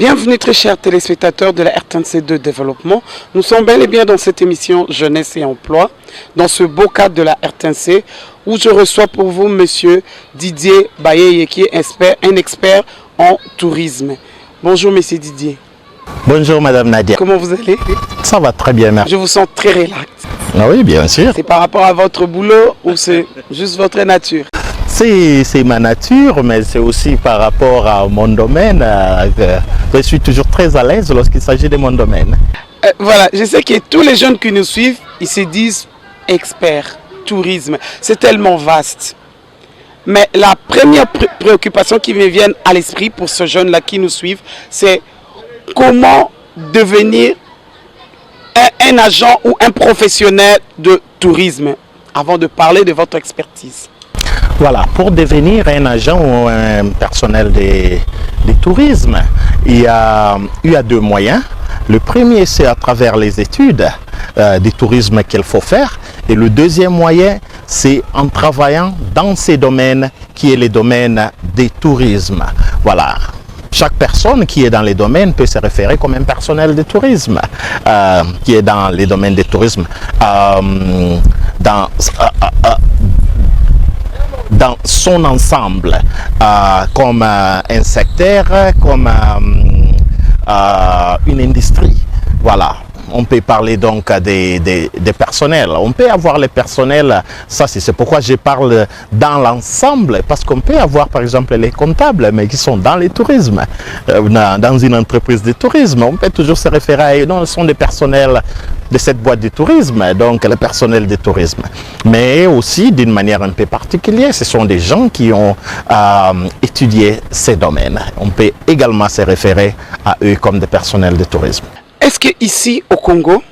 Bienvenue très chers téléspectateurs de la RTNC2 Développement. Nous sommes bel et bien dans cette émission Jeunesse et Emploi, dans ce beau cadre de la RTNC, où je reçois pour vous Monsieur Didier Bayeye, qui est un expert en tourisme. Bonjour Monsieur Didier. Bonjour Madame Nadia. Comment vous allez? Ça va très bien, merci. Je vous sens très relax. Ah oui, bien sûr. C'est par rapport à votre boulot ou c'est juste votre nature? C'est ma nature, mais c'est aussi par rapport à mon domaine. Je suis toujours très à l'aise lorsqu'il s'agit de mon domaine. Voilà, je sais que tous les jeunes qui nous suivent, ils se disent experts, tourisme. C'est tellement vaste. Mais la première préoccupation qui me vient à l'esprit pour ce jeune-là qui nous suivent, c'est comment devenir un agent ou un professionnel de tourisme avant de parler de votre expertise. Voilà, pour devenir un agent ou un personnel de tourisme, il y a deux moyens. Le premier, c'est à travers les études du tourisme qu'il faut faire. Et le deuxième moyen, c'est en travaillant dans ces domaines qui est les domaines du tourisme. Voilà. Chaque personne qui est dans les domaines peut se référer comme un personnel de tourisme, qui est dans les domaines du tourisme. Dans son ensemble, comme un secteur, comme une industrie. Voilà. On peut parler donc des personnels. On peut avoir les personnels, ça c'est pourquoi je parle dans l'ensemble, parce qu'on peut avoir par exemple les comptables, mais qui sont dans le tourisme, dans une entreprise de tourisme. On peut toujours se référer à eux. Non, ce sont des personnels de cette boîte de tourisme, donc le personnel de tourisme. Mais aussi, d'une manière un peu particulière, ce sont des gens qui ont étudié ces domaines. On peut également se référer à eux comme des personnels de tourisme. Est-ce qu'ici au Congo,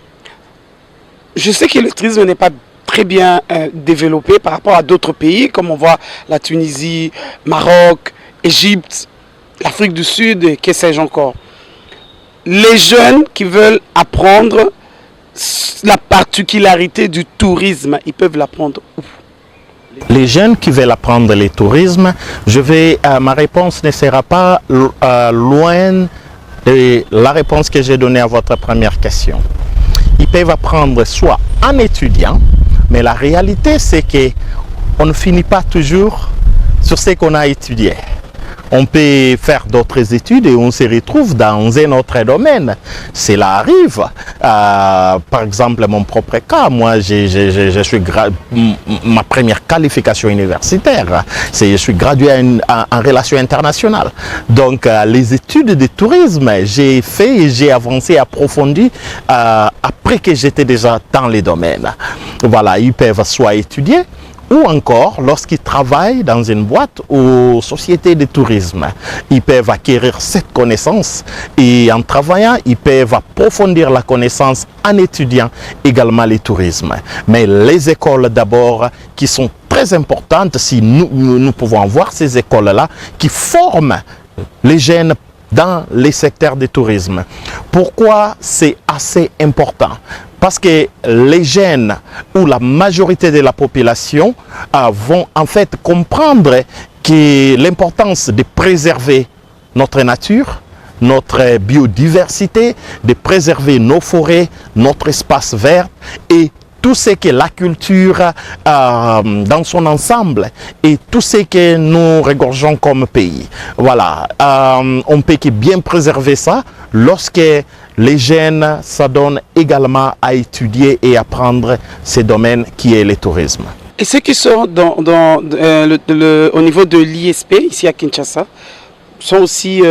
je sais que le tourisme n'est pas très bien développé par rapport à d'autres pays, comme on voit la Tunisie, Maroc, Égypte, l'Afrique du Sud, que sais-je encore. Les jeunes qui veulent apprendre la particularité du tourisme, ils peuvent l'apprendre où? Les jeunes qui veulent apprendre le tourisme, ma réponse ne sera pas loin de la réponse que j'ai donnée à votre première question. Ils peuvent apprendre soit en étudiant, mais la réalité c'est qu'on ne finit pas toujours sur ce qu'on a étudié. On peut faire d'autres études et on se retrouve dans un autre domaine. Cela arrive. Par exemple, mon propre cas, moi, ma première qualification universitaire, je suis gradué en relations internationales. Donc, les études de tourisme, j'ai fait et j'ai avancé, approfondi après que j'étais déjà dans les domaines. Voilà, ils peuvent soit étudier, ou encore, lorsqu'ils travaillent dans une boîte ou société de tourisme, ils peuvent acquérir cette connaissance et en travaillant, ils peuvent approfondir la connaissance en étudiant également le tourisme. Mais les écoles d'abord, qui sont très importantes, si nous pouvons voir ces écoles-là, qui forment les jeunes dans les secteurs du tourisme. Pourquoi c'est assez important? Parce que les jeunes ou la majorité de la population vont en fait comprendre que l'importance de préserver notre nature, notre biodiversité, de préserver nos forêts, notre espace vert et tout ce que la culture dans son ensemble et tout ce que nous regorgeons comme pays. Voilà, on peut bien préserver ça lorsque les jeunes s'adonnent également à étudier et apprendre ces domaines qui est le tourisme. Et ceux qui sont au niveau de l'ISP, ici à Kinshasa, sont aussi,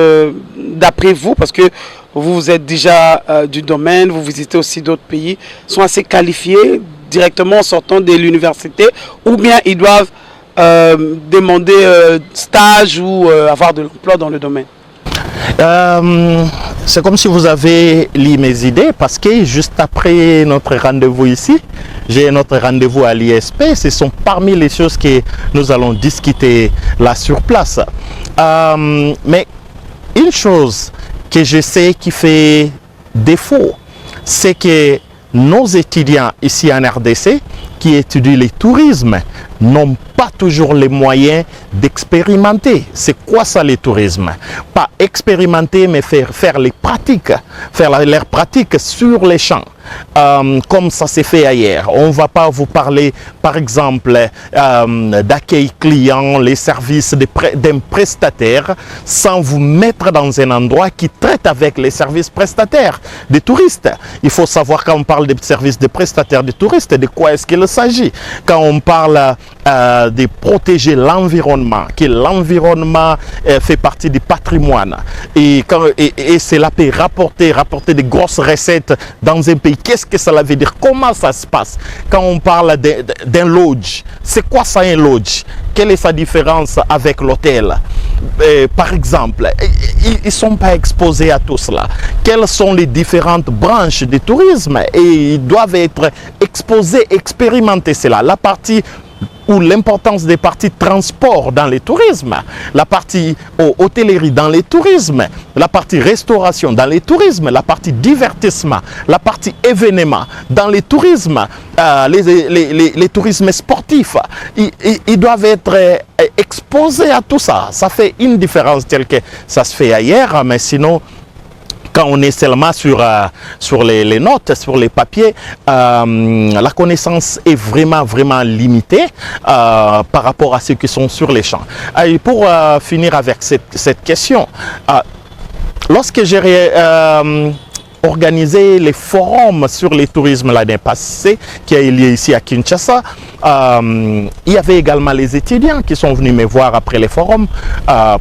d'après vous, parce que vous êtes déjà du domaine, vous visitez aussi d'autres pays, sont assez qualifiés directement en sortant de l'université, ou bien ils doivent demander stage ou avoir de l'emploi dans le domaine? C'est comme si vous avez lu mes idées, parce que juste après notre rendez-vous ici, j'ai notre rendez-vous à l'ISP. Ce sont parmi les choses que nous allons discuter là sur place. Mais une chose que je sais qui fait défaut, c'est que nos étudiants ici en RDC, qui étudient le tourisme n'ont pas toujours les moyens d'expérimenter. C'est quoi ça le tourisme? Pas expérimenter, mais faire les pratiques, faire leurs pratiques sur les champs. Comme ça s'est fait ailleurs. On ne va pas vous parler, par exemple, d'accueil client, les services d'un prestataire, sans vous mettre dans un endroit qui traite avec les services prestataires des touristes. Il faut savoir, quand on parle des services de prestataires des touristes, de quoi est-ce qu'il s'agit. Quand on parle de protéger l'environnement, que l'environnement fait partie du patrimoine, et cela peut rapporter des grosses recettes dans un pays. Qu'est-ce que cela veut dire? Comment ça se passe? Quand on parle d'un lodge, c'est quoi ça un lodge? Quelle est sa différence avec l'hôtel? Par exemple, ils ne sont pas exposés à tout cela. Quelles sont les différentes branches du tourisme? Et ils doivent être exposés, expérimenter cela. La partie ou l'importance des parties transport dans le tourisme, la partie hôtellerie dans le tourisme, la partie restauration dans le tourisme, la partie divertissement, la partie événement dans le tourisme, les tourismes sportifs, ils doivent être exposés à tout ça. Ça fait une différence telle que ça se fait ailleurs, mais sinon, quand on est seulement sur les notes, sur les papiers, la connaissance est vraiment limitée par rapport à ceux qui sont sur les champs. Et pour finir avec cette question, lorsque j'ai organisé les forums sur le tourisme l'année passée, qui a eu lieu ici à Kinshasa, il y avait également les étudiants qui sont venus me voir après les forums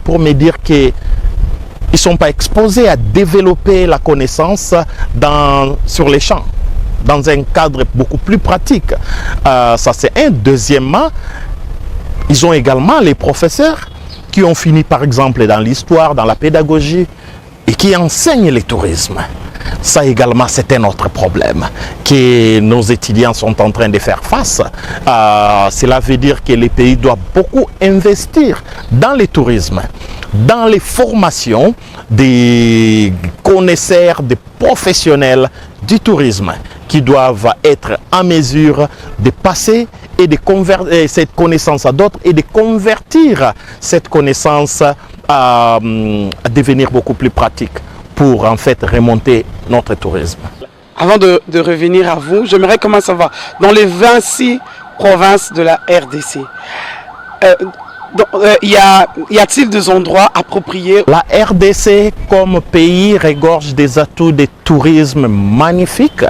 pour me dire que ils ne sont pas exposés à développer la connaissance sur les champs, dans un cadre beaucoup plus pratique. Ça, c'est un. Deuxièmement, ils ont également les professeurs qui ont fini, par exemple, dans l'histoire, dans la pédagogie, et qui enseignent le tourisme. Ça également, c'est un autre problème que nos étudiants sont en train de faire face. Cela veut dire que les pays doivent beaucoup investir dans le tourisme, dans les formations des connaisseurs, des professionnels du tourisme qui doivent être en mesure de passer et de convertir cette connaissance à d'autres et de convertir cette connaissance à devenir beaucoup plus pratique pour en fait remonter notre tourisme. Avant de revenir à vous, j'aimerais comment ça va dans les 26 provinces de la RDC. Y a-t-il des endroits appropriés? La RDC comme pays regorge des atouts de tourisme magnifiques.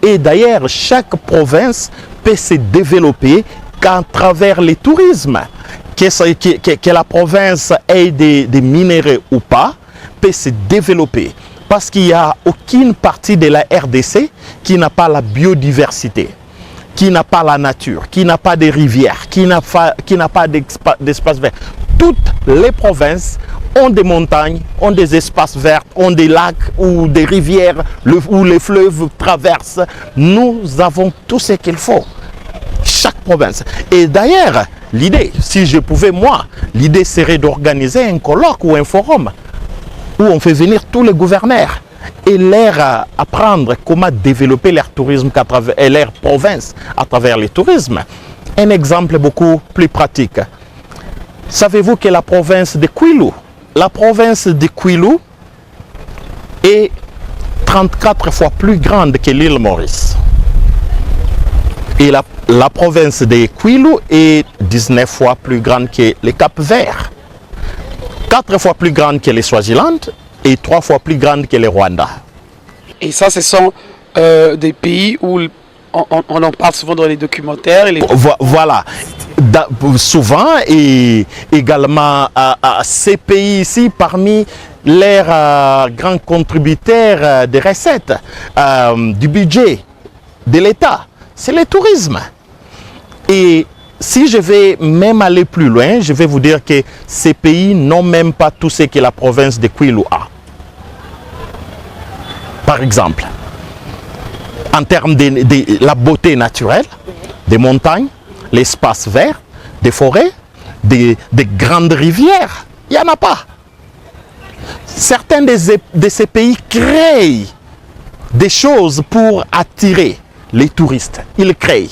Et d'ailleurs, chaque province peut se développer qu'à travers le tourisme. Que la province ait des minéraux ou pas, peut se développer. Parce qu'il n'y a aucune partie de la RDC qui n'a pas la biodiversité, qui n'a pas la nature, qui n'a pas de rivières, qui n'a pas d'espace vert. Toutes les provinces ont des montagnes, ont des espaces verts, ont des lacs ou des rivières où les fleuves traversent. Nous avons tout ce qu'il faut. Chaque province. Et d'ailleurs, l'idée, si je pouvais moi, l'idée serait d'organiser un colloque ou un forum où on fait venir tous les gouverneurs et leur apprendre comment développer leur tourisme et leur province à travers le tourisme. Un exemple beaucoup plus pratique. Savez-vous que la province de Kwilu est 34 fois plus grande que l'île Maurice. Et la province de Kwilu est 19 fois plus grande que le Cap-Vert, 4 fois plus grande que le Swaziland et 3 fois plus grande que le Rwanda. Et ça, ce sont des pays où on en parle souvent dans les documentaires. Voilà. Souvent, et également ces pays ici, parmi leurs grands contributeurs des recettes, du budget de l'État, c'est le tourisme. Et si je vais même aller plus loin, je vais vous dire que ces pays n'ont même pas tout ce que la province de Kwilu a. Par exemple, en termes de la beauté naturelle, des montagnes, l'espace vert, des forêts, des grandes rivières, il n'y en a pas. Certains de ces pays créent des choses pour attirer les touristes. Ils créent.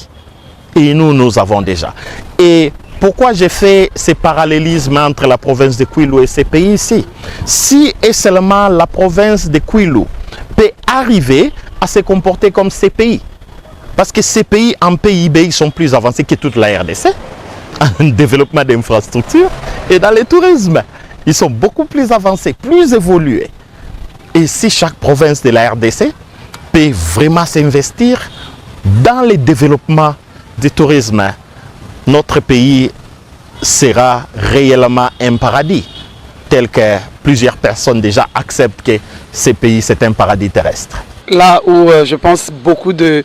Et nous avons déjà. Et pourquoi j'ai fait ces parallélismes entre la province de Kwilu et ces pays ici? Si et seulement la province de Kwilu peut arriver à se comporter comme ces pays, parce que ces pays en PIB ils sont plus avancés que toute la RDC, en développement d'infrastructures et dans le tourisme. Ils sont beaucoup plus avancés, plus évolués. Et si chaque province de la RDC peut vraiment s'investir dans le développement du tourisme, notre pays sera réellement un paradis, tel que plusieurs personnes déjà acceptent que ce pays c'est un paradis terrestre. Là où je pense beaucoup de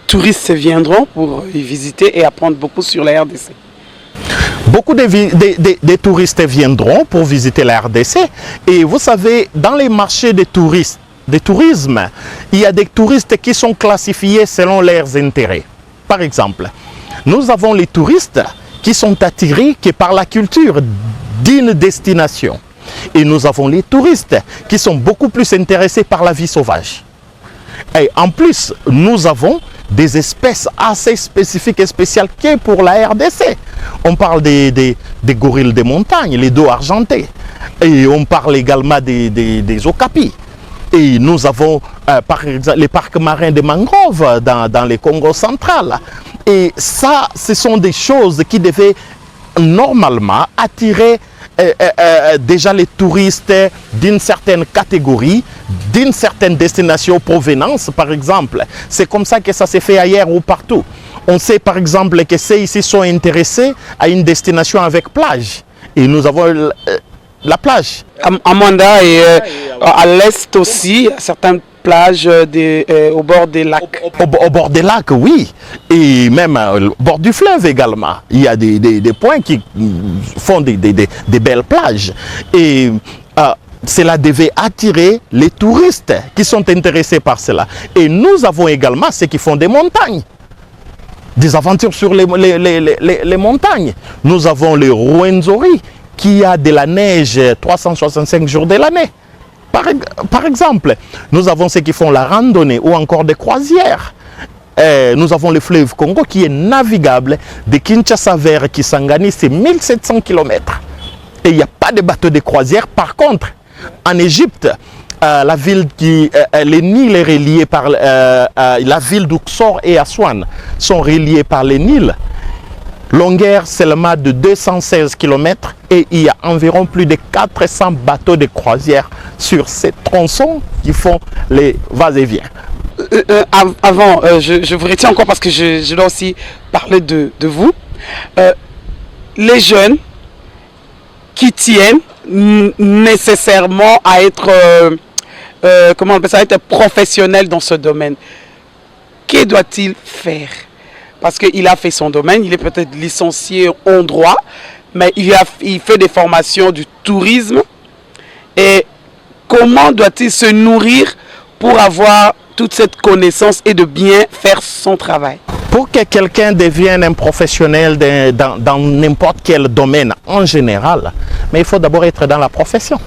touristes viendront pour y visiter et apprendre beaucoup sur la RDC. Beaucoup de touristes viendront pour visiter la RDC. Et vous savez, dans les marchés de tourisme, il y a des touristes qui sont classifiés selon leurs intérêts. Par exemple, nous avons les touristes qui sont attirés que par la culture d'une destination. Et nous avons les touristes qui sont beaucoup plus intéressés par la vie sauvage. Et en plus, nous avons des espèces assez spécifiques et spéciales que pour la RDC. On parle des gorilles de montagne, les dos argentés. Et on parle également des okapis. Et nous avons par exemple les parcs marins de mangroves dans le Congo central. Et ça, ce sont des choses qui devaient normalement attirer déjà les touristes d'une certaine catégorie, d'une certaine destination provenance par exemple. C'est comme ça que ça s'est fait ailleurs ou partout. On sait par exemple que ceux ici sont intéressés à une destination avec plage. Et nous avons la plage. À Manda et à l'est aussi, certaines plages au bord des lacs. Au bord des lacs, oui. Et même au bord du fleuve également. Il y a des points qui font des belles plages. Et cela devait attirer les touristes qui sont intéressés par cela. Et nous avons également ceux qui font des montagnes. Des aventures sur les montagnes. Nous avons le Rwenzori qui a de la neige 365 jours de l'année. Par exemple, nous avons ceux qui font la randonnée ou encore des croisières. Nous avons le fleuve Congo qui est navigable de Kinshasa vers Kisangani, c'est 1700 km. Et il n'y a pas de bateau de croisière. Par contre, en Égypte, la ville le Nil est relié par la ville d'Uxor et Aswan sont reliés par le Nil. Longueur seulement de 216 km et il y a environ plus de 400 bateaux de croisière sur ces tronçons qui font les va-et-vient. Avant, je vous retiens encore parce que je dois aussi parler de vous. Les jeunes qui tiennent nécessairement à être, comment on appelle ça, être professionnels dans ce domaine, que doit-il faire? Parce qu'il a fait son domaine, il est peut-être licencié en droit, mais il fait des formations du tourisme. Et comment doit-il se nourrir pour avoir toute cette connaissance et de bien faire son travail? Pour que quelqu'un devienne un professionnel dans n'importe quel domaine en général, mais il faut d'abord être dans la profession.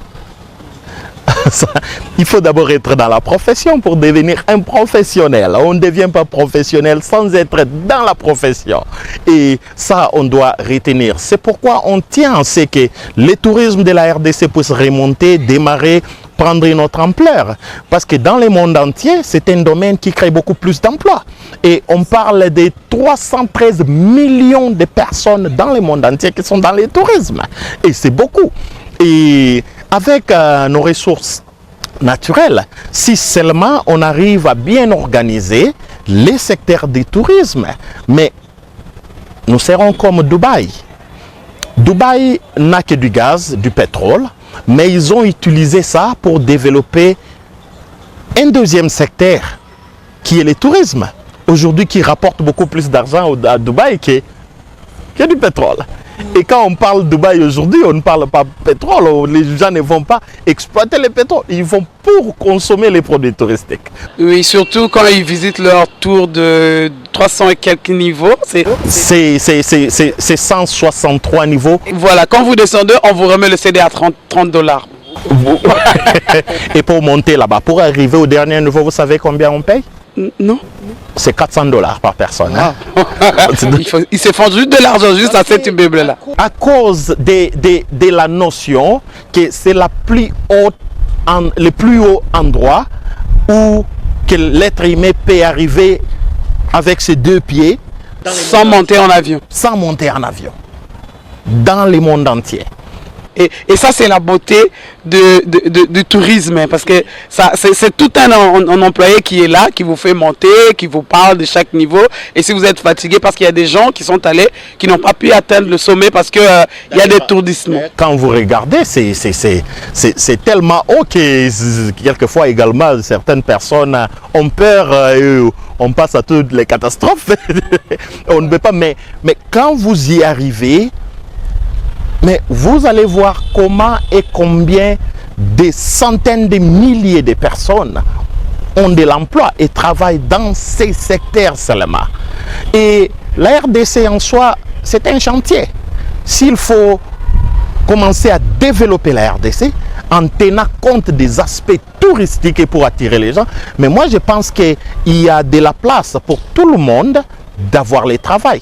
Il faut d'abord être dans la profession pour devenir un professionnel. On ne devient pas professionnel sans être dans la profession. Et ça, on doit retenir. C'est pourquoi on tient à ce que le tourisme de la RDC puisse remonter, démarrer, prendre une autre ampleur. Parce que dans le monde entier, c'est un domaine qui crée beaucoup plus d'emplois. Et on parle de 313 millions de personnes dans le monde entier qui sont dans le tourisme. Et c'est beaucoup. Et avec nos ressources naturelles, si seulement on arrive à bien organiser les secteurs du tourisme, mais nous serons comme Dubaï. Dubaï n'a que du gaz, du pétrole, mais ils ont utilisé ça pour développer un deuxième secteur qui est le tourisme. Aujourd'hui, qui rapporte beaucoup plus d'argent à Dubaï que du pétrole. Et quand on parle de Dubaï aujourd'hui, on ne parle pas de pétrole. Les gens ne vont pas exploiter le pétrole. Ils vont pour consommer les produits touristiques. Oui, surtout quand ils visitent leur tour de 300 et quelques niveaux. C'est 163 niveaux. Voilà, quand vous descendez, on vous remet le CD à 30 $. Et pour monter là-bas, pour arriver au dernier niveau, vous savez combien on paye? Non. C'est 400 $ par personne. Hein. Ils se font juste de l'argent juste à cet immeuble-là. À cause de la notion que c'est le plus haut endroit où que l'être humain peut arriver avec ses 2 pieds. Sans monter en avion. Sans monter en avion. Dans le monde entier. Et ça, c'est la beauté du tourisme, parce que c'est tout un employé qui est là, qui vous fait monter, qui vous parle de chaque niveau. Et si vous êtes fatigué, parce qu'il y a des gens qui sont allés, qui n'ont pas pu atteindre le sommet parce qu'il y a des tourismes. Quand vous regardez, c'est tellement haut que quelquefois également, certaines personnes ont peur, on passe à toutes les catastrophes. On ne peut pas, mais quand vous y arrivez, mais vous allez voir comment et combien des centaines de milliers de personnes ont de l'emploi et travaillent dans ces secteurs seulement. Et la RDC en soi, c'est un chantier. S'il faut commencer à développer la RDC en tenant compte des aspects touristiques pour attirer les gens, mais moi je pense qu'il y a de la place pour tout le monde d'avoir le travail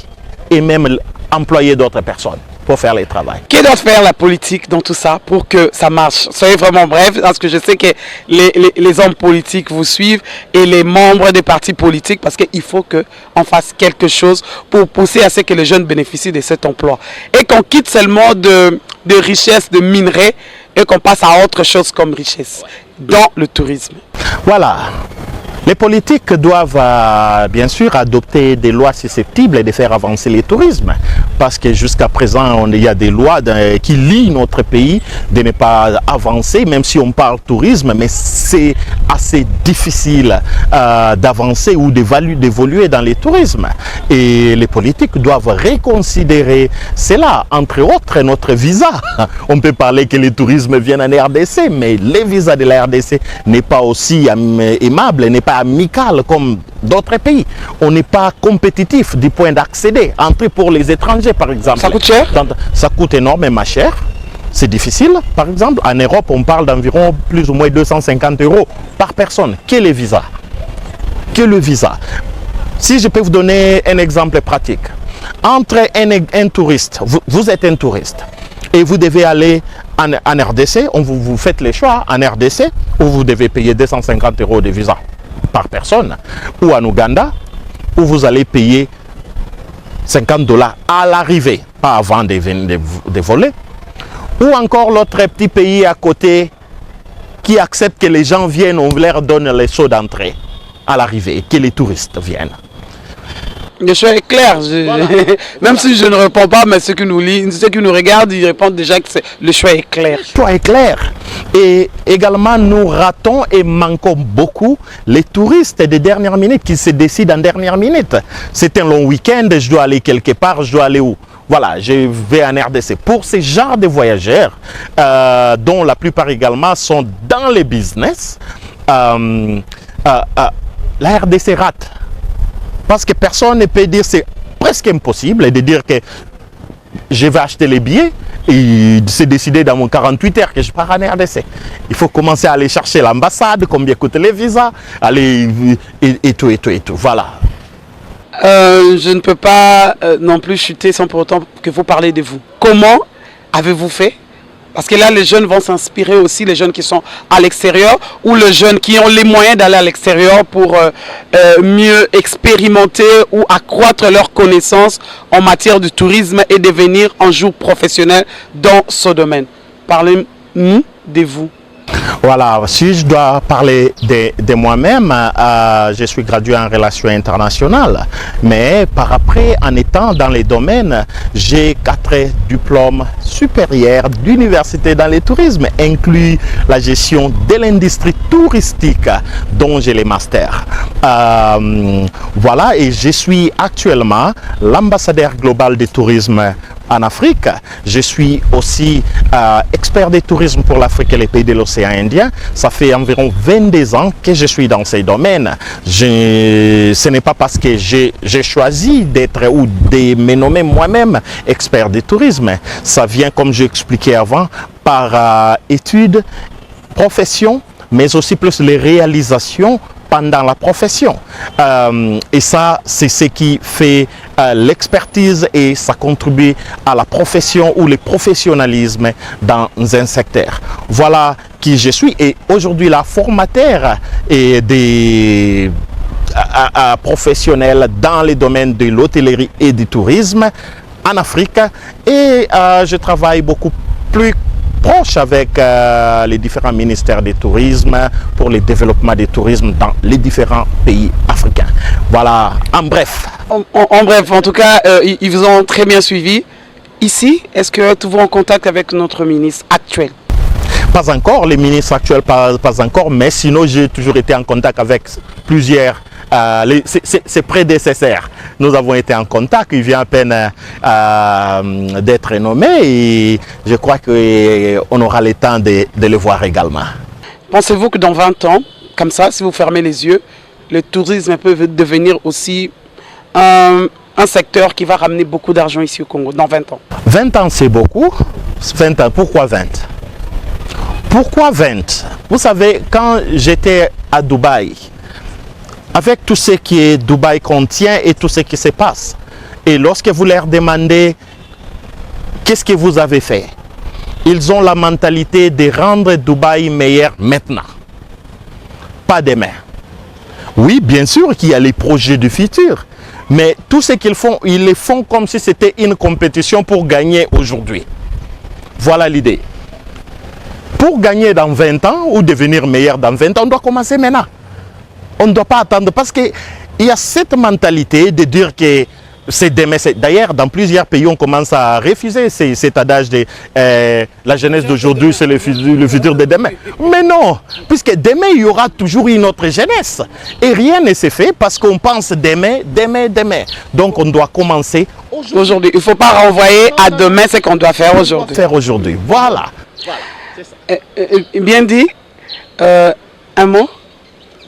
et même employer d'autres personnes pour faire le travail. Qui doit faire la politique dans tout ça pour que ça marche? Soyez vraiment bref, parce que je sais que les hommes politiques vous suivent et les membres des partis politiques, parce qu'il faut qu'on fasse quelque chose pour pousser à ce que les jeunes bénéficient de cet emploi. Et qu'on quitte seulement de richesse, de minerais, et qu'on passe à autre chose comme richesse, dans le tourisme. Voilà. Les politiques doivent bien sûr adopter des lois susceptibles de faire avancer le tourisme, parce que jusqu'à présent il y a des lois qui lient notre pays de ne pas avancer, même si on parle tourisme, mais c'est assez difficile d'avancer ou d'évoluer dans le tourisme. Et les politiques doivent reconsidérer cela, entre autres notre visa. On peut parler que le tourisme vient en RDC, mais le visa de la RDC n'est pas aussi aimable, n'est pas amical comme d'autres pays. On n'est pas compétitif du point d'accéder, entrer pour les étrangers par exemple. Ça coûte cher? Ça coûte énormément cher. C'est difficile. Par exemple, en Europe, on parle d'environ plus ou moins 250 € par personne. Quel est le visa? Quel est le visa? Si je peux vous donner un exemple pratique. Entre un touriste, vous êtes un touriste, et vous devez aller en RDC, vous faites les choix en RDC, où vous devez payer 250 € de visa par personne, ou en Ouganda, où vous allez payer 50 $ à l'arrivée, pas avant de voler, ou encore l'autre petit pays à côté qui accepte que les gens viennent, on leur donne les sous d'entrée à l'arrivée, que les touristes viennent. Le choix est clair. Même si je ne réponds pas, mais ceux qui nous lisent, ceux qui nous regardent, ils répondent déjà que le choix est clair. Le choix est clair. Et également, nous ratons et manquons beaucoup les touristes de dernière minute qui se décident en dernière minute. C'est un long week-end, je dois aller quelque part, je dois aller où? Voilà, je vais en RDC. Pour ces genres de voyageurs, dont la plupart également sont dans les business, la RDC rate. Parce que personne ne peut dire, c'est presque impossible de dire que je vais acheter les billets et c'est décidé dans mon 48 heures que je pars en RDC. Il faut commencer à aller chercher l'ambassade, combien coûtent les visas, aller et tout. Voilà. Je ne peux pas non plus chuter sans pour autant que vous parlez de vous. Comment avez-vous fait? Parce que là, les jeunes vont s'inspirer aussi, les jeunes qui sont à l'extérieur ou les jeunes qui ont les moyens d'aller à l'extérieur pour mieux expérimenter ou accroître leurs connaissances en matière de tourisme et devenir un jour professionnel dans ce domaine. Parlez-nous de vous. Voilà, si je dois parler de moi-même, je suis gradué en relations internationales, mais par après, en étant dans les domaines, j'ai 4 diplômes supérieurs d'université dans le tourisme, inclus la gestion de l'industrie touristique, dont j'ai les masters. Voilà, et je suis actuellement l'ambassadeur global du tourisme en Afrique. Je suis aussi expert de tourisme pour l'Afrique et les pays de l'océan Indien. Ça fait environ 22 ans que je suis dans ces domaines. Ce n'est pas parce que j'ai choisi d'être ou de me nommer moi-même expert de tourisme. Ça vient, comme j'ai expliqué avant, par études, profession, mais aussi plus les réalisations pendant la profession. Et ça, c'est ce qui fait l'expertise et ça contribue à la profession ou le professionnalisme dans un secteur. Voilà qui je suis et aujourd'hui la formateur et des professionnels dans les domaines de l'hôtellerie et du tourisme en Afrique et je travaille beaucoup plus proche avec les différents ministères du tourisme pour le développement du tourisme dans les différents pays africains. Voilà, en bref. En bref, en tout cas, ils vous ont très bien suivi. Ici, est-ce que tu es en contact avec notre ministre actuel? Pas encore, les ministres actuels, pas encore, mais sinon j'ai toujours été en contact avec plusieurs ses prédécesseurs. Nous avons été en contact, il vient à peine d'être nommé et je crois qu'on aura le temps de le voir également. Pensez-vous que dans 20 ans, comme ça, si vous fermez les yeux, le tourisme peut devenir aussi un secteur qui va ramener beaucoup d'argent ici au Congo, dans 20 ans? 20 ans c'est beaucoup. 20 ans, pourquoi 20? Pourquoi 20? Vous savez, quand j'étais à Dubaï, avec tout ce que Dubaï contient et tout ce qui se passe, et lorsque vous leur demandez qu'est-ce que vous avez fait, ils ont la mentalité de rendre Dubaï meilleur maintenant, pas demain. Oui, bien sûr qu'il y a les projets du futur, mais tout ce qu'ils font, ils le font comme si c'était une compétition pour gagner aujourd'hui. Voilà l'idée. Pour gagner dans 20 ans ou devenir meilleur dans 20 ans, on doit commencer maintenant. On ne doit pas attendre parce qu'il y a cette mentalité de dire que c'est demain. D'ailleurs, dans plusieurs pays, on commence à refuser cet adage de la jeunesse d'aujourd'hui, c'est le futur de demain. Mais non, puisque demain, il y aura toujours une autre jeunesse. Et rien ne se fait parce qu'on pense demain, demain, demain. Donc, on doit commencer aujourd'hui. Il ne faut pas renvoyer à demain ce qu'on doit faire aujourd'hui. Voilà. Bien dit. Un mot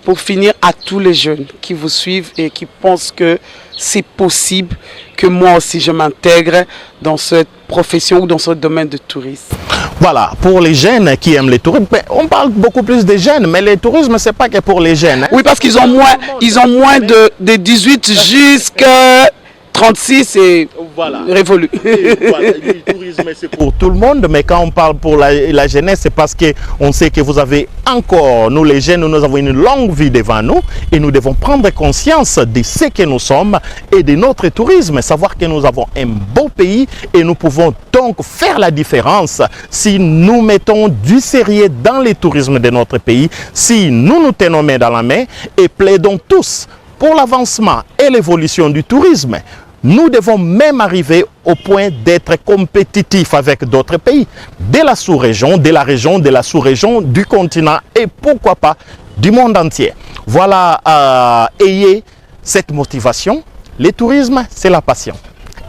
pour finir à tous les jeunes qui vous suivent et qui pensent que c'est possible que moi aussi je m'intègre dans cette profession ou dans ce domaine de tourisme. Voilà, pour les jeunes qui aiment le tourisme, on parle beaucoup plus des jeunes, mais le tourisme, c'est pas que pour les jeunes. Hein. Oui, parce qu'ils ont moins de 18 jusqu'à 36 et voilà. Révolu. Voilà, le tourisme, c'est pour tout le monde, mais quand on parle pour la jeunesse, c'est parce qu'on sait que vous avez encore, nous les jeunes, nous avons une longue vie devant nous et nous devons prendre conscience de ce que nous sommes et de notre tourisme, savoir que nous avons un beau pays et nous pouvons donc faire la différence si nous mettons du sérieux dans le tourisme de notre pays, si nous nous tenons main dans la main et plaidons tous pour l'avancement et l'évolution du tourisme. Nous devons même arriver au point d'être compétitifs avec d'autres pays, de la sous-région, de la région, de la sous-région, du continent et pourquoi pas du monde entier. Voilà, ayez cette motivation. Le tourisme, c'est la passion.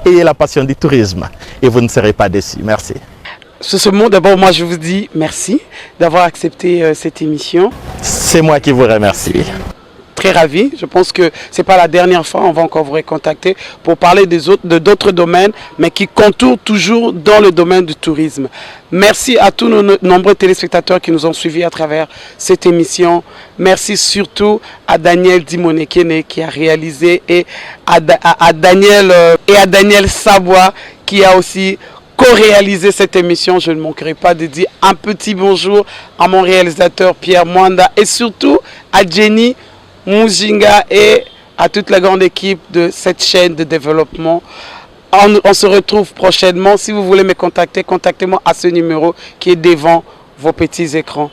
Ayez la passion du tourisme et vous ne serez pas déçus. Merci. Sur ce mot, d'abord, moi, je vous dis merci d'avoir accepté cette émission. C'est moi qui vous remercie. Très ravi. Je pense que ce n'est pas la dernière fois. On va encore vous recontacter pour parler de d'autres domaines, mais qui contournent toujours dans le domaine du tourisme. Merci à tous nos nombreux téléspectateurs qui nous ont suivis à travers cette émission. Merci surtout à Daniel Dimonekene qui a réalisé et à Daniel Sabois qui a aussi co-réalisé cette émission. Je ne manquerai pas de dire un petit bonjour à mon réalisateur Pierre Mwanda et surtout à Jenny Mujinga et à toute la grande équipe de cette chaîne de développement. On se retrouve prochainement. Si vous voulez me contacter, contactez-moi à ce numéro qui est devant vos petits écrans.